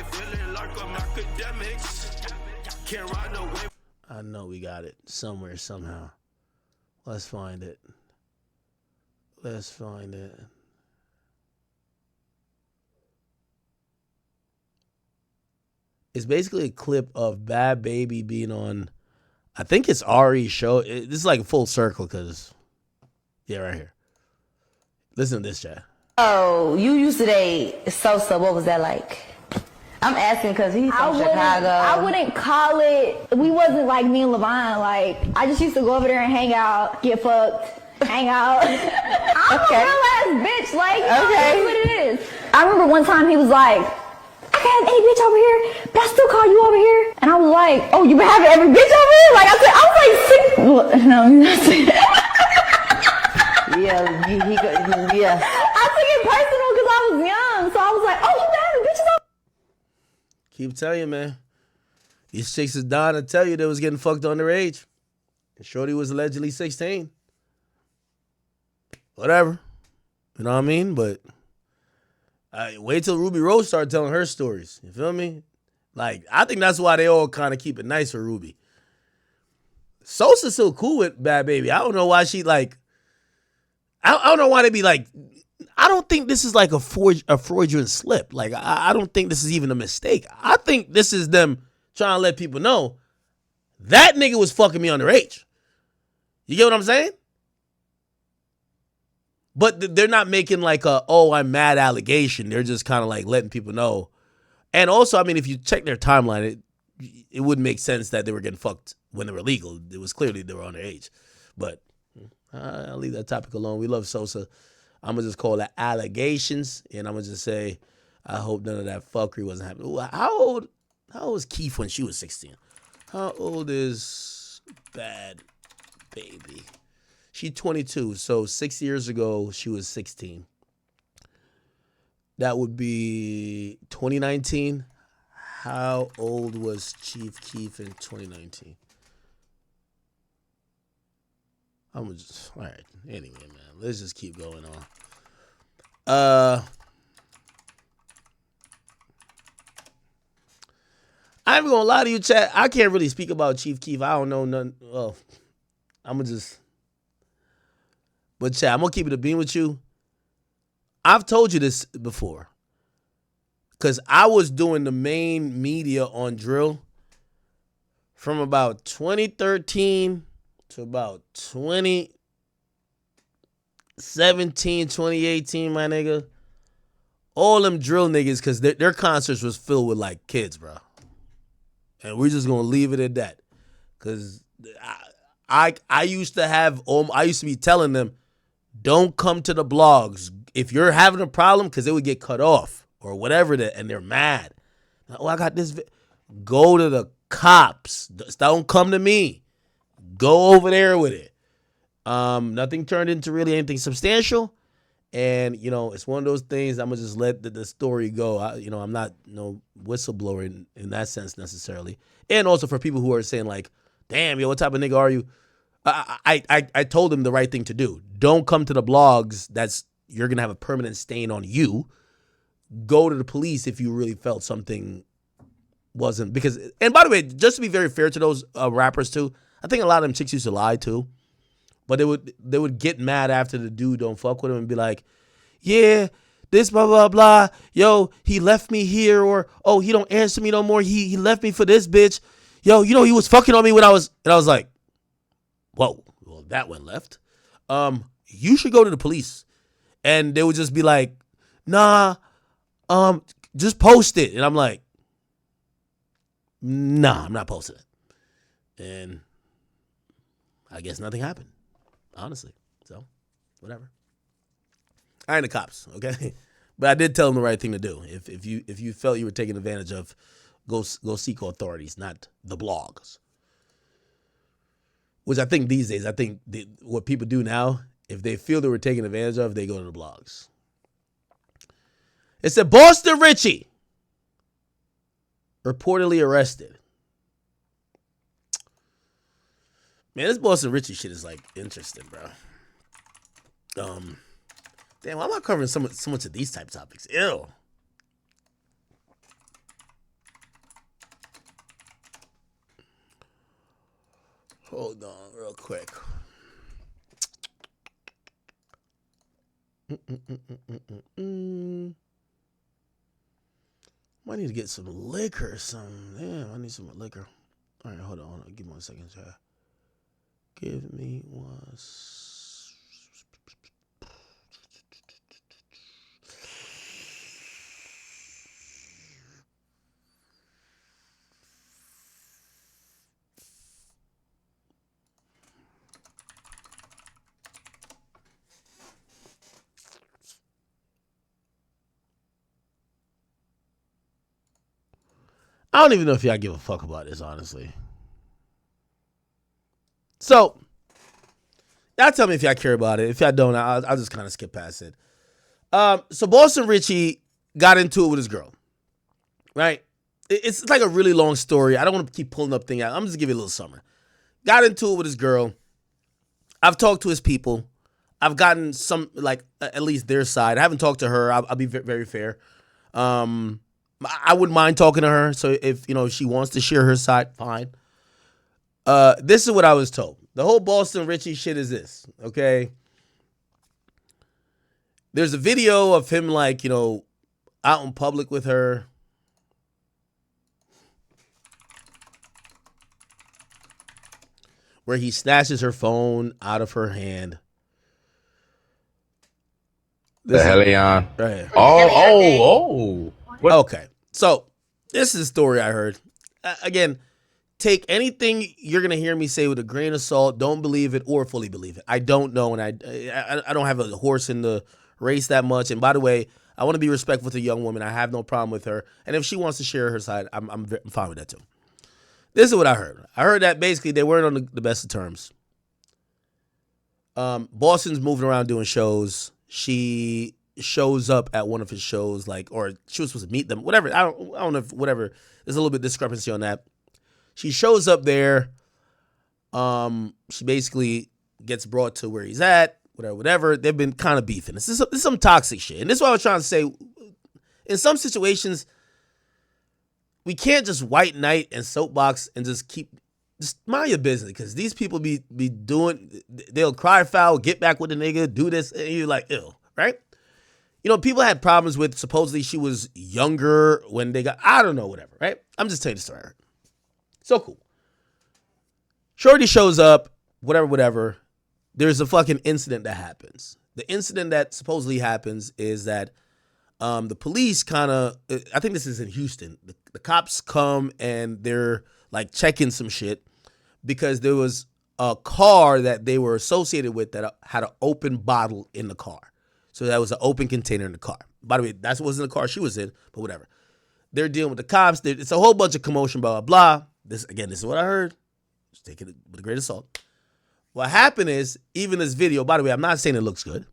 feeling like I'm academics. Can't ride no wave. I know we got it somewhere, somehow. Let's find it. Let's find it. It's basically a clip of Bhad Bhabie being on, I think it's Ari's show. This is like a full circle because, yeah, right here. Listen to this, chat. Oh, you used to date Sosa. What was that like? I'm asking because he's from Chicago. I wouldn't call it, we wasn't like me and Levine. Like, I just used to go over there and hang out, get fucked, hang out. I'm a real ass bitch. Like, that's what it is. I remember one time he was like, I can't have any bitch over here, but I still call you over here. And I was like, oh, you been having every bitch over here? Like, I was like, sick. No, yeah. I took it personal because I was young. So I was like, oh, you been having bitches over. Keep telling you, man. These chicks is dying to tell you they was getting fucked underage. And Shorty was allegedly 16. Whatever. You know what I mean? But wait till Ruby Rose started telling her stories. You feel me? Like, I think that's why they all kind of keep it nice for Ruby. Sosa's still cool with Bhad Bhabie. I don't know why she like, I don't know why they be like, I don't think this is like a fraudulent slip. Like, I don't think this is even a mistake. I think this is them trying to let people know that nigga was fucking me underage. You get what I'm saying? But they're not making like a, oh, I'm mad allegation. They're just kind of like letting people know. And also, I mean, if you check their timeline, it wouldn't make sense that they were getting fucked when they were legal. It was clearly they were underage. But I'll leave that topic alone. We love Sosa. I'm going to just call that allegations. And I'm going to just say, I hope none of that fuckery wasn't happening. How old was Keef when she was 16? How old is Bhad Bhabie? She's 22, so 6 years ago, she was 16. That would be 2019. How old was Chief Keef in 2019? I'm just, all right. Anyway, man, let's just keep going on. I ain't gonna lie to you, chat. I can't really speak about Chief Keef. I don't know none. Well, I'm gonna just. But chat, I'm gonna keep it a beam with you. I've told you this before. Because I was doing the main media on drill from about 2013 to about 2017, 2018, my nigga. All them drill niggas, because their concerts was filled with like kids, bro. And we're just gonna leave it at that. Because I used to be telling them, don't come to the blogs. If you're having a problem, because it would get cut off or whatever, and they're mad. Oh, I got this. Go to the cops. Don't come to me. Go over there with it. Nothing turned into really anything substantial. And, you know, it's one of those things, I'm going to just let the story go. I'm not no whistleblower in that sense necessarily. And also for people who are saying like, damn, yo, what type of nigga are you? I told them the right thing to do. Don't come to the blogs. You're going to have a permanent stain on you. Go to the police if you really felt something wasn't. Because, and by the way, just to be very fair to those rappers too, I think a lot of them chicks used to lie too. But they would get mad after the dude don't fuck with him and be like, yeah, this blah, blah, blah. Yo, he left me here. Or, oh, he don't answer me no more. He left me for this bitch. Yo, you know, he was fucking on me when I was like, whoa, well, that went left. You should go to the police. And they would just be like, nah, just post it. And I'm like, nah, I'm not posting it. And I guess nothing happened, honestly. So, whatever. I ain't the cops, okay? But I did tell them the right thing to do. If you felt you were taken advantage of, go seek authorities, not the blogs. Which I think these days, what people do now, if they feel they were taken advantage of, they go to the blogs. It said Boston Richey reportedly arrested. Man, this Boston Richey shit is like interesting, bro. Damn, why am I covering so much of these type topics? Ew. Hold on real quick. Might need to get some liquor or something. Damn, I need some liquor. All right, hold on. Give me 1 second, chat. Give me one. I don't even know if y'all give a fuck about this, honestly. So, y'all tell me if y'all care about it. If y'all don't, I'll just kind of skip past it. So Boston Richey got into it with his girl, right? It's like a really long story. I don't want to keep pulling up things out. I'm just giving you a little summary. Got into it with his girl. I've talked to his people. I've gotten some, like, at least their side. I haven't talked to her. I'll be very fair. I wouldn't mind talking to her. So if, she wants to share her side, fine. This is what I was told. The whole Boston Richey shit is this, okay? There's a video of him, like, out in public with her. Where he snatches her phone out of her hand. The hell on. Right. Oh. What? Okay. So, this is a story I heard. Again, take anything you're going to hear me say with a grain of salt. Don't believe it or fully believe it. I don't know, and I don't have a horse in the race that much. And by the way, I want to be respectful to a young woman. I have no problem with her. And if she wants to share her side, I'm fine with that too. This is what I heard. I heard that basically they weren't on the best of terms. Boston's moving around doing shows. She shows up at one of his shows, or she was supposed to meet them, whatever. I don't know if whatever. There's a little bit of discrepancy on that. She shows up there. She basically gets brought to where he's at, whatever. They've been kind of beefing. This is some toxic shit. And this is what I was trying to say. In some situations, we can't just white knight and soapbox and just mind your business, because these people be doing, they'll cry foul, get back with the nigga, do this, and you're like, ew, right? People had problems with supposedly she was younger when they got, I don't know, whatever, right? I'm just telling you the story I heard. So cool. Shorty shows up, whatever. There's a fucking incident that happens. The incident that supposedly happens is that the police kind of, I think this is in Houston, the cops come and they're like checking some shit because there was a car that they were associated with that had an open bottle in the car. So that was an open container in the car. By the way, that wasn't the car she was in, but whatever. They're dealing with the cops. It's a whole bunch of commotion, blah, blah, blah. This is what I heard. Just take it with a grain of salt. What happened is, even this video, by the way, I'm not saying it looks good,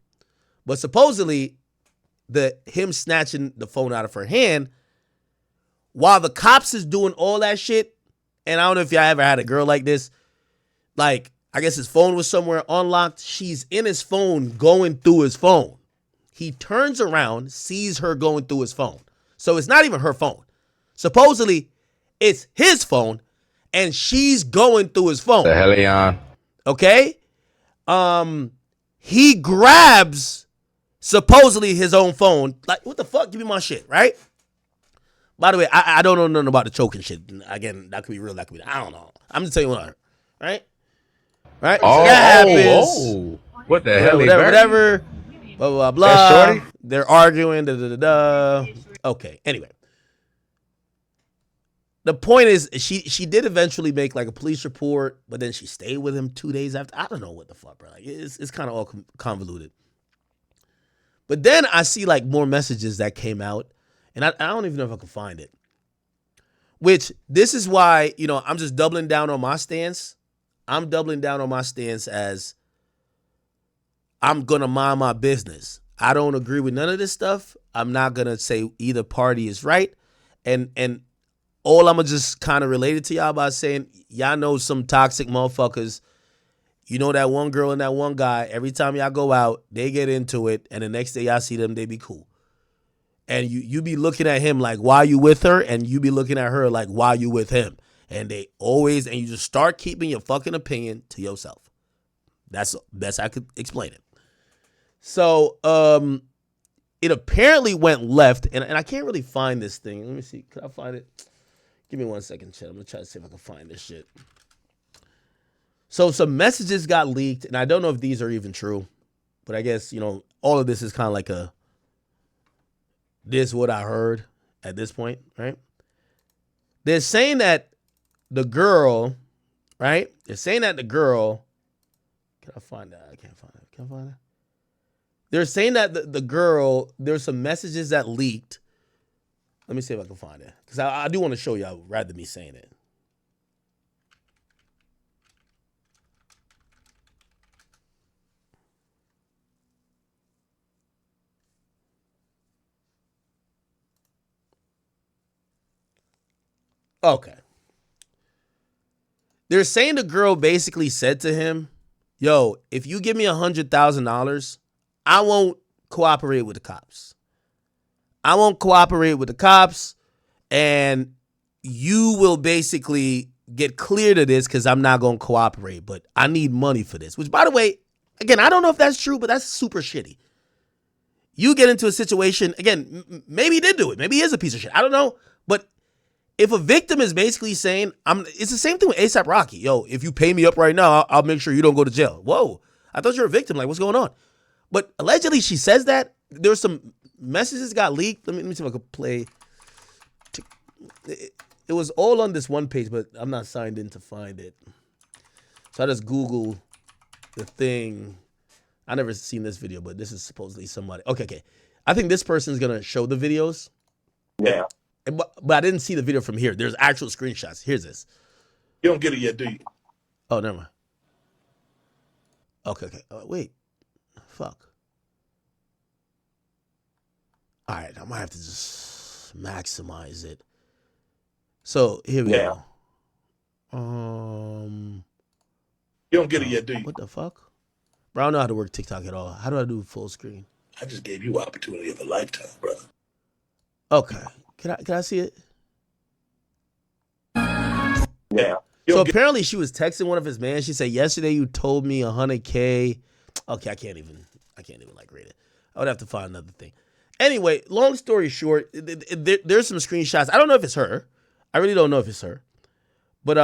but supposedly him snatching the phone out of her hand while the cops is doing all that shit. And I don't know if y'all ever had a girl like this. Like, I guess his phone was somewhere unlocked. She's in his phone, going through his phone. He turns around, sees her going through his phone. So it's not even her phone. Supposedly, it's his phone, and she's going through his phone. The hell on. Okay? He grabs supposedly his own phone. Like, what the fuck? Give me my shit, right? By the way, I don't know nothing about the choking shit. Again, that could be real, that could be, I don't know. I'm just telling you what I heard, right? Right? Oh, so that happens. What the hell? Whatever. Blah, blah, blah. That's shorty? They're arguing. Okay, anyway. The point is, she did eventually make like a police report, but then she stayed with him 2 days after. I don't know what the fuck, bro. Like, it's kind of all convoluted. But then I see like more messages that came out, and I don't even know if I can find it. Which, this is why, I'm just doubling down on my stance. I'm doubling down on my stance as I'm going to mind my business. I don't agree with none of this stuff. I'm not going to say either party is right. And all I'm going to just kind of relate it to y'all by saying, y'all know some toxic motherfuckers. You know that one girl and that one guy, every time y'all go out, they get into it, and the next day y'all see them, they be cool. And you be looking at him like, why you with her? And you be looking at her like, why you with him? And you just start keeping your fucking opinion to yourself. That's the best I could explain it. So, it apparently went left, and I can't really find this thing. Let me see. Can I find it? Give me 1 second, chat. I'm going to try to see if I can find this shit. So some messages got leaked, and I don't know if these are even true, but I guess, all of this is kind of like this is what I heard at this point, right? They're saying that the girl, right? They're saying that the girl, can I find that? I can't find it. Can I find it? They're saying that the girl, there's some messages that leaked. Let me see if I can find it. Because I do want to show y'all rather than me saying it. Okay. They're saying the girl basically said to him, yo, if you give me $100,000, I won't cooperate with the cops. I won't cooperate with the cops, and you will basically get cleared of this because I'm not going to cooperate, but I need money for this. Which, by the way, again, I don't know if that's true, but that's super shitty. You get into a situation, again, maybe he did do it. Maybe he is a piece of shit. I don't know, but if a victim is basically saying, it's the same thing with A$AP Rocky. Yo, if you pay me up right now, I'll make sure you don't go to jail. Whoa, I thought you were a victim. Like, what's going on? But allegedly she says that. There's some messages got leaked. Let me see if I could play. It was all on this one page, but I'm not signed in to find it. So I just Google the thing. I never seen this video, but this is supposedly somebody. Okay. I think this person's going to show the videos. Yeah. But I didn't see the video from here. There's actual screenshots. Here's this. You don't get it yet, do you? Oh, never mind. Okay. Wait. Fuck. All right, I might have to just maximize it. So here we go. You don't get it yet, do you? What the fuck? Bro, I don't know how to work TikTok at all. How do I do full screen? I just gave you an opportunity of a lifetime, brother. Okay. Can I see it? Yeah. So apparently she was texting one of his man. She said, yesterday you told me $100K. Okay, I can't even like rate it. I would have to find another thing. Anyway, long story short, there's some screenshots. I don't know if it's her. I really don't know if it's her. But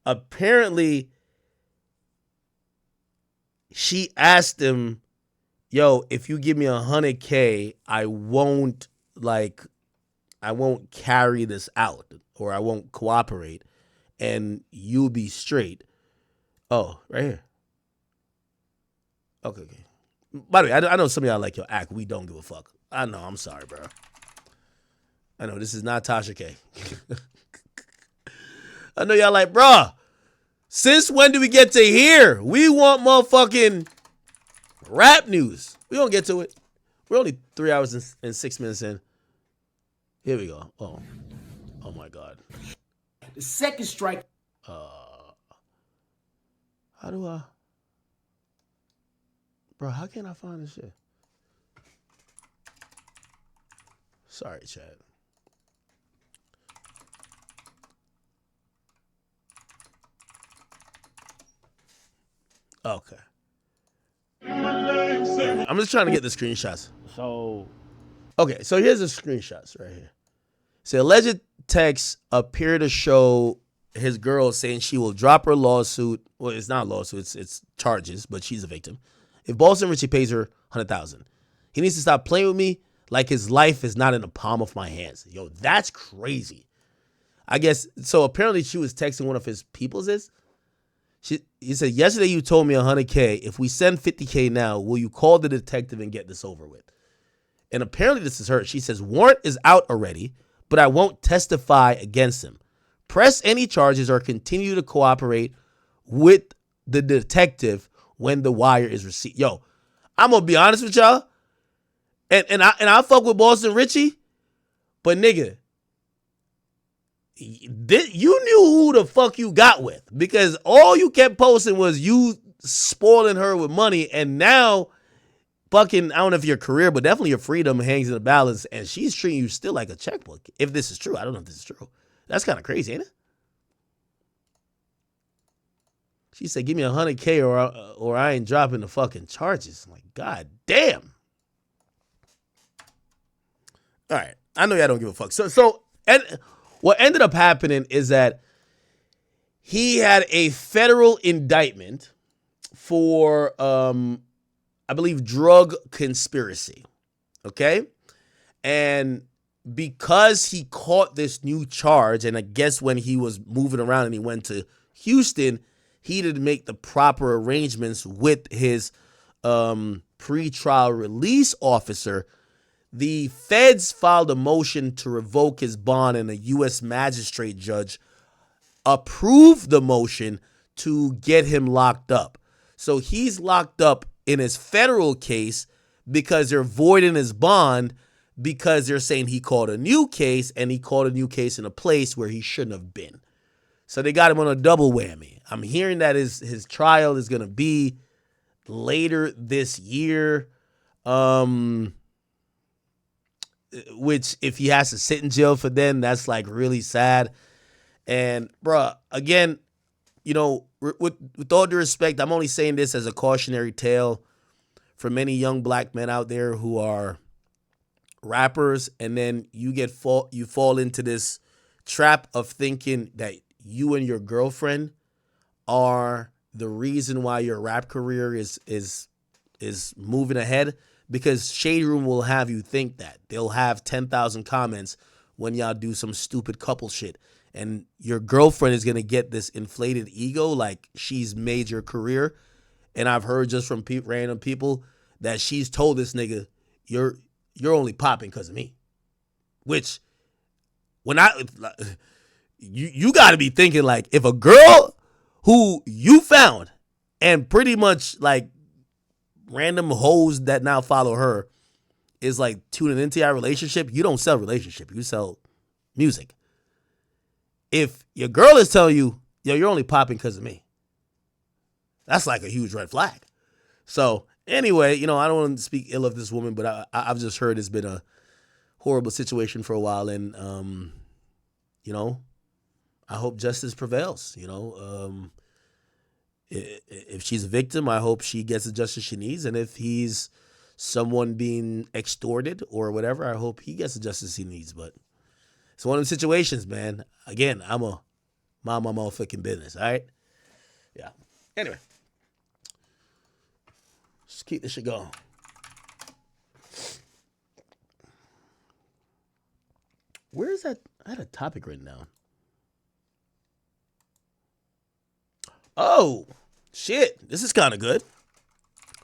apparently she asked him, yo, if you give me $100K, I won't carry this out, or I won't cooperate, and you'll be straight. Oh, right here. Okay. By the way, I know some of y'all like your act. We don't give a fuck. I know. I'm sorry, bro. I know this is not Tasha K. I know y'all like, bro. Since when do we get to here? We want motherfucking rap news. We don't get to it. We're only 3 hours and 6 minutes in. Here we go. Oh my God. The second strike. How do I? Bro, how can I find this shit? Sorry, Chad. Okay. I'm just trying to get the screenshots. So here's the screenshots right here. So alleged texts appear to show his girl saying she will drop her lawsuit. Well, it's not a lawsuit, it's charges, but she's a victim. If Boston Richey pays her $100,000, he needs to stop playing with me like his life is not in the palm of my hands. Yo, that's crazy. I guess, so apparently she was texting one of his peoples. He said, yesterday you told me $100K. If we send $50K now, will you call the detective and get this over with? And apparently this is her. She says, warrant is out already, but I won't testify against him. Press any charges or continue to cooperate with the detective when the wire is received. Yo, I'm going to be honest with y'all. And I fuck with Boston Richey, but nigga, you knew who the fuck you got with, because all you kept posting was you spoiling her with money, and now fucking, I don't know if your career, but definitely your freedom hangs in the balance, and she's treating you still like a checkbook. If this is true, I don't know if this is true. That's kind of crazy, ain't it? She said, "Give me $100K or I ain't dropping the fucking charges." I'm like, God damn. All right, I know y'all don't give a fuck. And what ended up happening is that he had a federal indictment for, I believe, drug conspiracy. Okay, and because he caught this new charge, and I guess when he was moving around and he went to Houston, he didn't make the proper arrangements with his pretrial release officer. The feds filed a motion to revoke his bond, and a U.S. magistrate judge approved the motion to get him locked up. So he's locked up in his federal case because they're voiding his bond because they're saying he called a new case, and he called a new case in a place where he shouldn't have been. So they got him on a double whammy. I'm hearing that his trial is going to be later this year, which if he has to sit in jail for then, that's like really sad. And, bruh, again, you know, with all due respect, I'm only saying this as a cautionary tale for many young black men out there who are rappers, and then you fall into this trap of thinking that you and your girlfriend are the reason why your rap career is moving ahead, because Shade Room will have you think that. They'll have 10,000 comments when y'all do some stupid couple shit, and your girlfriend is going to get this inflated ego like she's made your career. And I've heard just from random people that she's told this nigga, you're only popping because of me. Which, when you got to be thinking, like, if a girl who you found and pretty much like random hoes that now follow her is like tuning into your relationship, you don't sell relationship, you sell music. If your girl is telling you, yo, you're only popping because of me, that's like a huge red flag. So anyway, you know, I don't want to speak ill of this woman, but I've just heard it's been a horrible situation for a while, and you know, I hope justice prevails. You know, if she's a victim, I hope she gets the justice she needs, and if he's someone being extorted or whatever, I hope he gets the justice he needs. But it's one of the situations, man. Again, I'm a mind my motherfucking business. All right, yeah. Anyway, just keep this shit going. Where is that? I had a topic written down. Oh, shit. This is kind of good.